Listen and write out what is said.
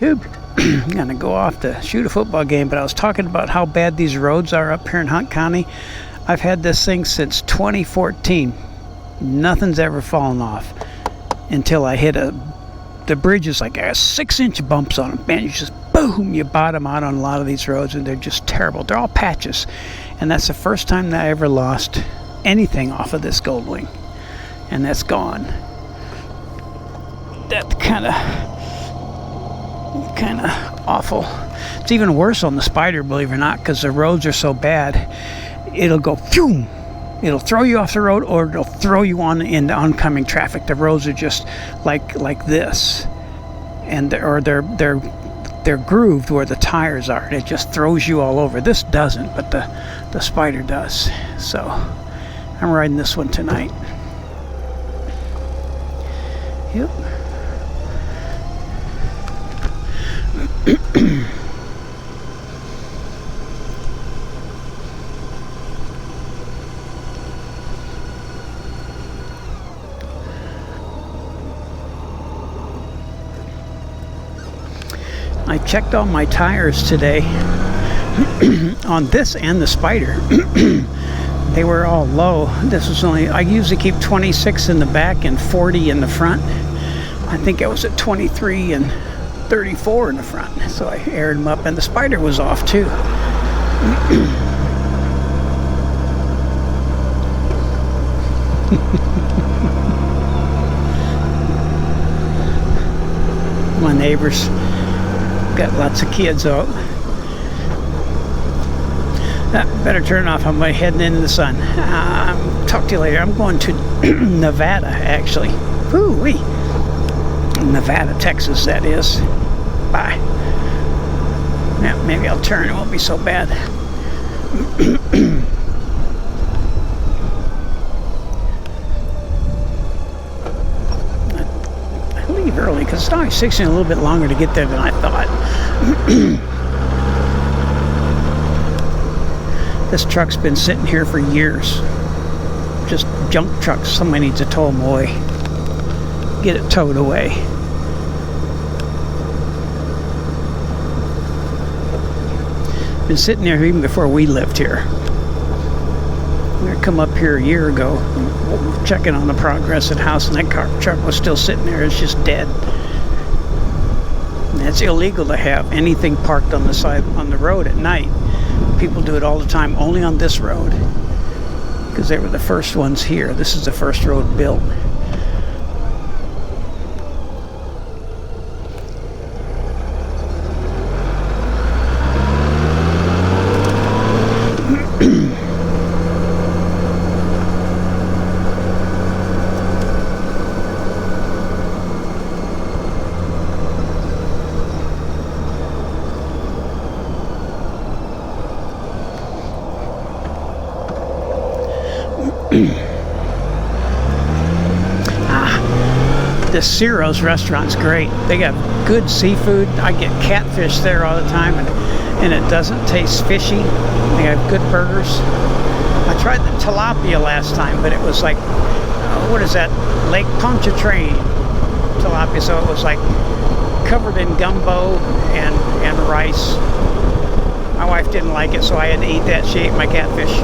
I'm gonna go off to shoot a football game, but I was talking about how bad these roads are up here in Hunt County. I've had this thing since 2014. Nothing's ever fallen off until I hit the bridge is like 6-inch bumps on them. Man, you just boom, you bottom out on a lot of these roads, and they're just terrible. They're all patches, and that's the first time that I ever lost anything off of this Goldwing, and that's gone. That kind of awful. It's even worse on the Spider, believe it or not, because the roads are so bad. It'll go phew, it'll throw you off the road, or it'll throw you into oncoming traffic. The roads are just like this, and they're grooved where the tires are. It just throws you all over. This doesn't, but the Spider does. So I'm riding this one tonight. Yep. I checked all my tires today on this and the Spider. They were all low. This was I usually keep 26 in the back and 40 in the front. I think I was at 23 and 34 in the front, so I aired them up, and the Spider was off too. My neighbors got lots of kids out. Better turn off. I'm heading into the sun. Talk to you later. I'm going to Nevada, actually. Woo-wee. Nevada, Texas, that is. Bye. Yeah, maybe I'll turn. It won't be so bad. I leave early because it's only 16 a little bit longer to get there than I thought. This truck's been sitting here for years. Just junk trucks. Somebody needs to tow them away. Get it towed away. Been sitting there even before we lived here. We come up here a year ago, checking on the progress of the house, and that truck was still sitting there. It's just dead. And it's illegal to have anything parked on the side on the road at night. People do it all the time, only on this road, because they were the first ones here. This is the first road built. This Ciro's restaurant's great. They got good seafood. I get catfish there all the time, and it doesn't taste fishy. They have good burgers. I tried the tilapia last time, but it was like, what is that? Lake Pontchartrain tilapia. So it was like covered in gumbo and rice. My wife didn't like it, so I had to eat that. She ate my catfish.